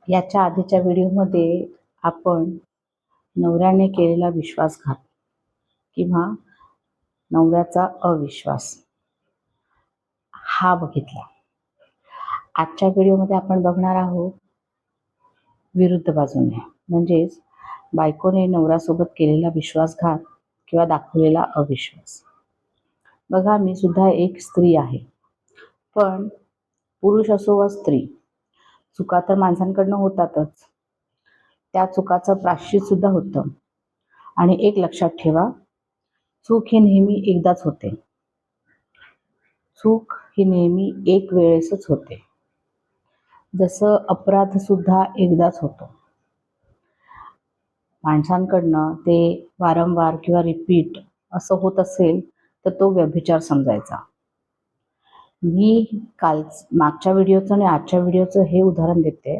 याच्या आधीच्या व्हिडिओमध्ये आपण नवऱ्याने केलेला विश्वासघात किंवा नवऱ्याचा अविश्वास हा बघितला. आजच्या व्हिडिओमध्ये आपण बघणार आहोत विरुद्ध बाजूने, म्हणजेच बायकोने नवऱ्यासोबत केलेला विश्वासघात किंवा दाखवलेला अविश्वास. बघा, मी सुद्धा एक स्त्री आहे, पण पुरुष असो वा स्त्री, चुका तर माणसांकडनं होतातच. त्या चुकाचं प्रायश्चित सुद्धा होतं. आणि एक लक्षात ठेवा, चूक ही नेहमी एकदाच होते. चूक ही नेहमी एक वेळेसच होते. जसं अपराध सुद्धा एकदाच होतो. माणसांकडनं ते वारंवार किंवा रिपीट असं होत असेल तर तो व्यभिचार समजायचा. मी मागच्या व्हिडिओचं आणि आजच्या व्हिडिओचं हे उदाहरण देते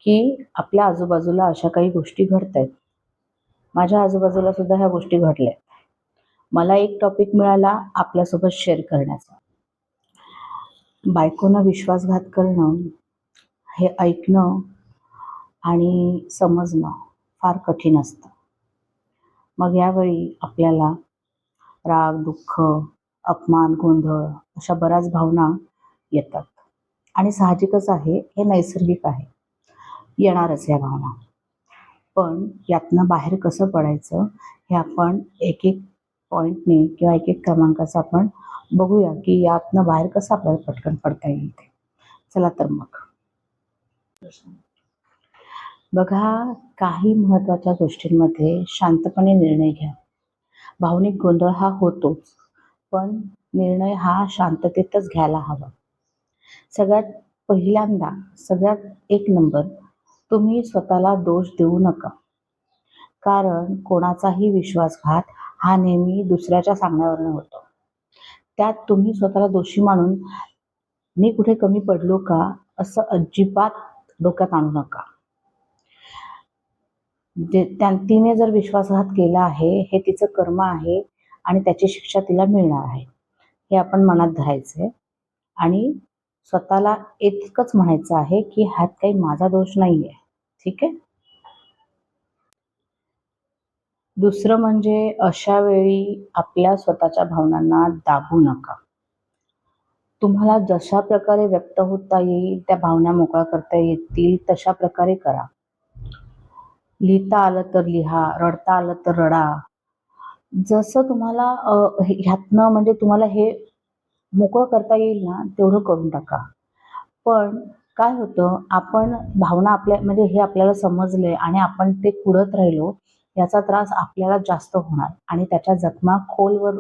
की आपल्या आजूबाजूला अशा काही गोष्टी घडत आहेत. माझ्या आजूबाजूला सुद्धा ह्या गोष्टी घडल्या. मला एक टॉपिक मिळाला आपल्यासोबत शेअर करण्याचा. बायकोनं विश्वासघात करणं हे ऐकणं आणि समजणं फार कठीण असतं. मग यावेळी आपल्याला राग, दुःख, अपमान, गोंधळ अशा बऱ्याच भावना येतात. आणि साहजिकच आहे, हे नैसर्गिक आहे, येणारच या भावना. पण यातनं बाहेर कसं पडायचं हे आपण एक एक पॉईंटने किंवा एक एक क्रमांकाचं आपण बघूया की यातनं बाहेर कसं आपल्याला पटकन पडता येईल ते. चला तर मग बघा, काही महत्त्वाच्या गोष्टींमध्ये शांतपणे निर्णय घ्या. भावनिक गोंधळ हा होतोच, पण निर्णय हा शांततेतच घ्यायला हवा. सगळ्यात पहिल्यांदा, सगळ्यात एक नंबर, तुम्ही स्वतःला दोष देऊ नका. कारण कोणाचाही विश्वासघात हा नेहमी दुसऱ्याच्या सांगण्यावरनं होतो. त्यात तुम्ही स्वतःला दोषी मानून मी कुठे कमी पडलो का असं अजिबात डोक्यात आणू नका. तिने जर विश्वासघात केला आहे, हे तिचं कर्म आहे आणि त्याची शिक्षा तिला मिळणार आहे, हे आपण मनात धरायचंय. आणि स्वतःला इतकंच म्हणायचं आहे की ह्यात काही माझा दोष नाहीये. ठीक आहे. दुसरं म्हणजे अशा वेळी आपल्या स्वतःच्या भावनांना दाबू नका. तुम्हाला जशा प्रकारे व्यक्त होता येईल, त्या भावना मोकळा करता येतील तशा प्रकारे करा. लिहिता आलं तर लिहा, रडता आलं तर रडा. जसं तुम्हाला ह्यातनं म्हणजे तुम्हाला हे मोकळं करता येईल ना, तेवढं करून टाका. पण काय होतं, आपण भावना आपल्या म्हणजे हे आपल्याला समजले आणि आपण ते कुढत राहिलो, याचा त्रास आपल्याला जास्त होणार आणि त्याच्या जखमा खोलवर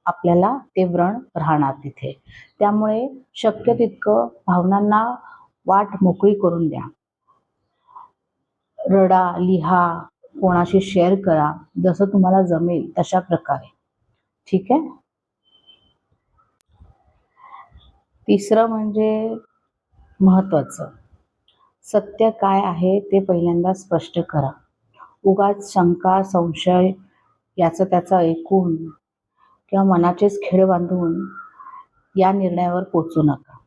आपल्याला ते व्रण राहणार तिथे. त्यामुळे शक्य तितकं भावनांना वाट मोकळी करून द्या. रडा, लिहा, कोणाशी शेअर करा, जसं तुम्हाला जमेल तशा प्रकारे. ठीक आहे. तिसरं म्हणजे महत्त्वाचं, सत्य काय आहे ते पहिल्यांदा स्पष्ट करा. उगाच शंका, संशय याचं त्याचं ऐकून किंवा मनाचेच खेळ बांधून या निर्णयावर पोचू नका.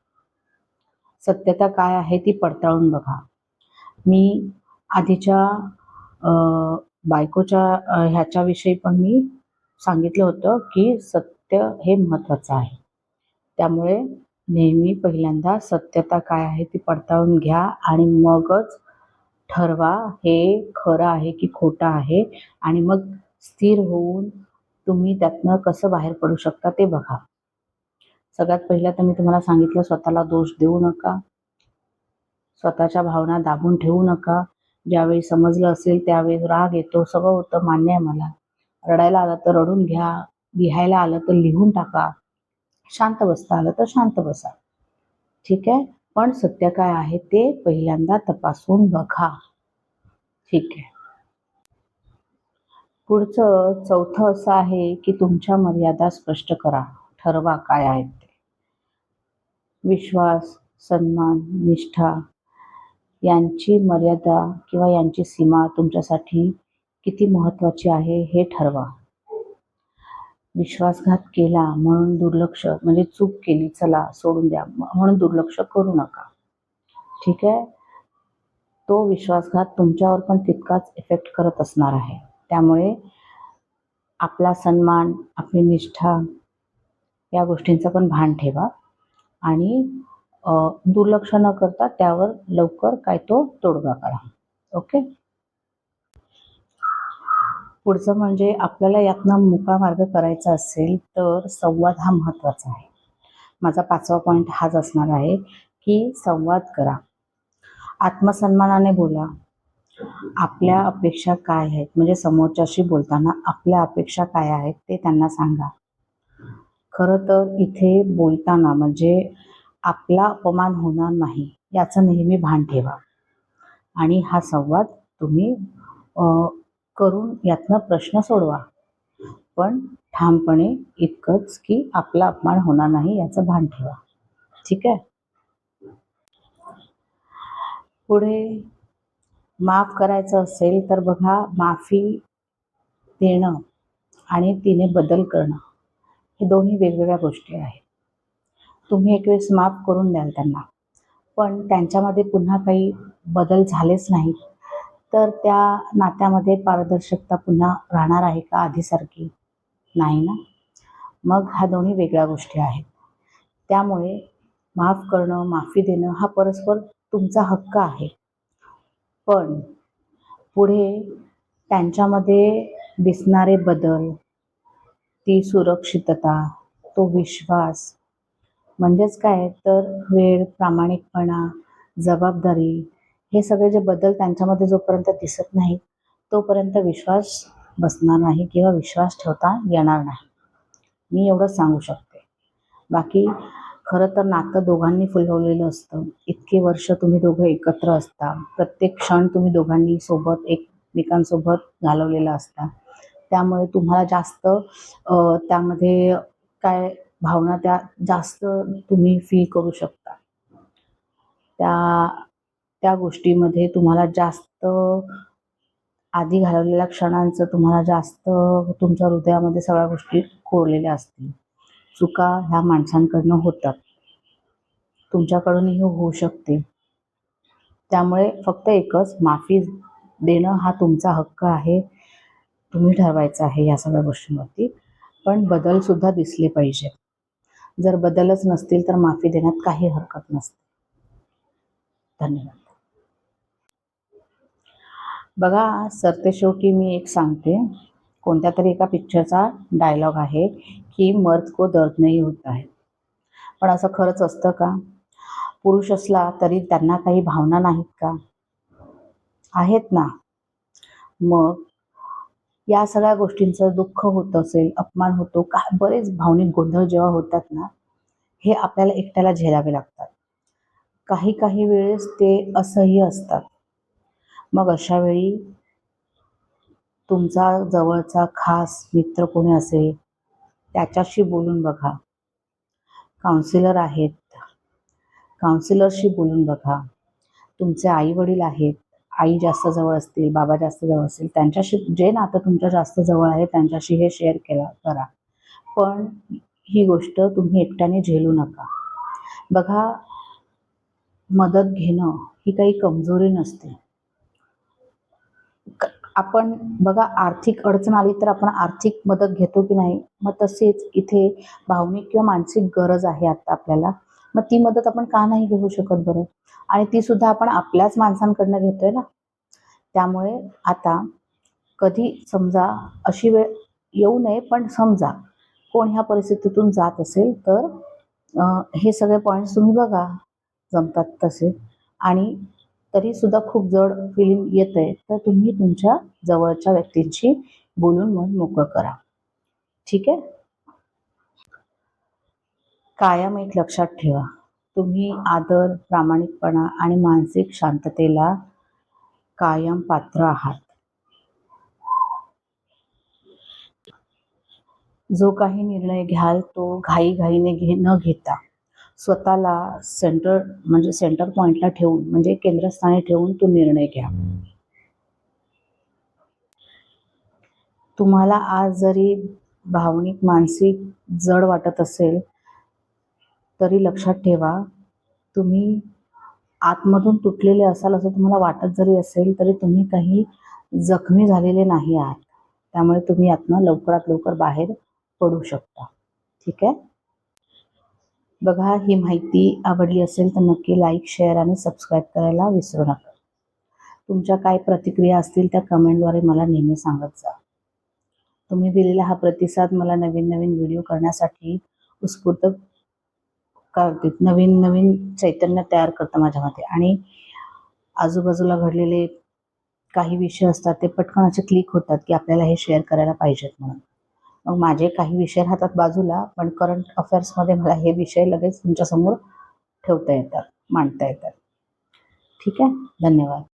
सत्यता काय आहे ती पडताळून बघा. मी आधीच्या बायकोच्या ह्याच्याविषयी पण मी सांगितलं होतं की सत्य हे महत्त्वाचं आहे. त्यामुळे नेहमी पहिल्यांदा सत्यता काय आहे ती पडताळून घ्या आणि मगच ठरवा हे खरं आहे की खोटं आहे. आणि मग स्थिर होऊन तुम्ही त्यातनं कसं बाहेर पडू शकता ते बघा. सगळ्यात पहिलं तर मी तुम्हाला सांगितलं, स्वतःला दोष देऊ नका. स्वतःच्या भावना दाबून ठेवू नका. ज्यावेळी समजलं असेल त्यावेळी राग येतो, सगळं होतं, मान्य आहे मला. रडायला आलं तर रडून घ्या, लिहायला आलं तर लिहून टाका, शांत बसता आलं तर शांत बसा. ठीक आहे. पण सत्य काय आहे ते पहिल्यांदा तपासून बघा. ठीक आहे. पुढचं चौथं असं आहे की तुमच्या मर्यादा स्पष्ट करा. ठरवा काय आहेत ते. विश्वास, सन्मान, निष्ठा यांची मर्यादा किंवा यांची सीमा तुमच्यासाठी किती महत्त्वाची आहे हे ठरवा. विश्वासघात केला म्हणून दुर्लक्ष, म्हणजे चूक केली चला सोडून द्या म्हणून दुर्लक्ष करू नका. ठीक आहे. तो विश्वासघात तुमच्यावर पण तितकाच इफेक्ट करत असणार आहे. त्यामुळे आपला सन्मान, आपली निष्ठा या गोष्टींचं पण भान ठेवा आणि दुर्लक्ष न करता त्यावर लवकर काय तो तोडगा काढा. ओके. पुढचं म्हणजे आपल्याला यातनं मोकळा मार्ग करायचा असेल तर संवाद हा महत्त्वाचा आहे. माझा 5वा पॉइंट हाच असणार आहे की संवाद करा. आत्मसन्मानाने बोला. आपल्या अपेक्षा काय आहेत म्हणजे समोरच्याशी बोलताना आपल्या अपेक्षा काय आहेत ते त्यांना सांगा. खरं तर इथे बोलताना म्हणजे आपला अपमान होणार नाही याचं नेहमी भान ठेवा आणि हा संवाद तुम्ही करून यातनं प्रश्न सोडवा. पण ठामपणे इतकंच की आपला अपमान होणार नाही याचं भान ठेवा. ठीक आहे. पुढे माफ करायचं असेल तर बघा, माफी देणं आणि तिने बदल करणं हे दोन्ही वेगवेगळ्या गोष्टी आहेत. तुम्ही एक वेळेस माफ करून द्याल त्यांना, पण त्यांच्यामध्ये पुन्हा काही बदल झालेच नाहीत, तर त्या नात्यामध्ये पारदर्शकता पुन्हा राहणार आहे का आधीसारखी? नाही ना. मग ह्या दोन्ही वेगळ्या गोष्टी आहेत. त्यामुळे माफ करणं, माफी देणं हा परस्पर तुमचा हक्क आहे. पण पुढे त्यांच्यामध्ये दिसणारे बदल, ती सुरक्षितता, तो विश्वास म्हणजेच काय तर वेळ, प्रामाणिकपणा, जबाबदारी हे सगळे जे बदल त्यांच्यामध्ये जोपर्यंत दिसत नाहीत, तोपर्यंत विश्वास बसणार नाही किंवा विश्वास ठेवता येणार नाही. मी एवढंच सांगू शकते. बाकी खरं तर नातं दोघांनी फुलवलेलं असतं. इतके वर्ष तुम्ही दोघं एकत्र असता. प्रत्येक क्षण तुम्ही दोघांनी सोबत एकमेकांसोबत घालवलेला असता. त्यामुळे तुम्हाला जास्त त्यामध्ये काय भावना त्या जास्त तुम्ही फील करू शकता. त्या त्या गोष्टीमध्ये तुम्हाला जास्त आधी घालवलेल्या क्षणांचं तुम्हाला जास्त तुमच्या हृदयामध्ये सगळ्या गोष्टी कोरलेल्या असतील. चुका ह्या माणसांकडनं होतात. तुमच्याकडूनही होऊ शकते. त्यामुळे फक्त एकच माफी देणं हा तुमचा हक्क आहे. तुम्ही ठरवायचं आहे या सगळ्या गोष्टींवरती. पण बदलसुद्धा दिसले पाहिजे. जर बदलच नसतील तर माफी देण्यात काही हरकत नसते. धन्यवाद. बघा, सरतेशेवटी मी एक सांगते. कोणत्या तरी एका पिक्चरचा डायलॉग आहे की मर्द को दर्द नहीं होता है. पण असं खरंच असतं का? पुरुष असला तरी त्यांना काही भावना नाहीत का? आहेत ना. मग या सगळ्या गोष्टींचं दुःख होत असेल, अपमान होतो, बरेच भावनिक गोंधळ जेव्हा होतात ना, हे आपल्याला एकट्याला झेलावे लागतात. काही काही वेळेस ते असह्य असतात. मग अशा वेळी तुमचा जवळचा खास मित्र कोणी असेल, त्याच्याशी बोलून बघा. काउन्सिलर आहेत, काउन्सिलरशी बोलून बघा. तुमचे आई-वडील आहेत, आई जास्त जवळ असतील, बाबा जास्त जवळ असतील, त्यांच्याशी जे नातं तुमच्या जास्त जवळ आहे त्यांच्याशी हे शेअर करा. पण ही गोष्ट तुम्ही एकट्याने झेलू नका. बघा, मदत घेणं ही काही कमजोरी नसते. आपण बघा, आर्थिक अडचण आली तर आपण आर्थिक मदत घेतो की नाही? मग तसेच इथे भावनिक किंवा मानसिक गरज आहे आता आपल्याला. मग ती मदत आपण का नाही घेऊ शकत बरं? आणि ती सुद्धा आपण आपल्याच माणसांकडनं घेतोय ना. त्यामुळे आता कधी समजा अशी वेळ येऊ नये, पण समजा कोण ह्या परिस्थितीतून जात असेल तर हे सगळे पॉईंट्स तुम्ही बघा जमतात तसे. आणि तरीसुद्धा खूप जड फिलिंग येतंय तर तुम्ही तुमच्या जवळच्या व्यक्तींशी बोलून मन मोकळं करा. ठीक आहे. कायम एक लक्षात ठेवा, तुम्ही आदर, प्रामाणिकपणा आणि मानसिक शांततेला कायम पात्र आहात. जो काही निर्णय घ्याल तो घाईघाईने न घेता स्वतःला सेंटर पॉईंटला ठेवून म्हणजे केंद्रस्थानी ठेवून तो निर्णय घ्या. तुम्हाला आज जरी भावनिक, मानसिक जड वाटत असेल, तरी लक्षात ठेवा, तुम्ही आतमधून तुटलेले असाल असं तुम्हाला वाटत जरी असेल तरी तुम्ही काही जखमी झालेले नाही आहात. त्यामुळे तुम्ही यातनं लवकरात लवकर बाहेर पडू शकता. ठीक आहे. बघा, ही माहिती आवडली असेल तर नक्की लाईक, शेअर आणि सबस्क्राईब करायला विसरू नका. तुमच्या काय प्रतिक्रिया असतील त्या कमेंटद्वारे मला नेहमी सांगत जा. तुम्ही दिलेला हा प्रतिसाद मला नवीन नवीन व्हिडिओ करण्यासाठी उत्स्फूर्त करते, नवीन नवीन चैतन्य तयार करतं माझ्यामध्ये. आणि आजूबाजूला घडलेले काही विषय असतात ते पटकन असे क्लिक होतात की आपल्याला हे शेअर करायला पाहिजेत म्हणून. मग माझे काही विषय राहतात बाजूला, पण करंट अफेअर्समध्ये मला हे विषय लगेच तुमच्यासमोर ठेवता येतात, मांडता येतात. ठीक आहे. धन्यवाद.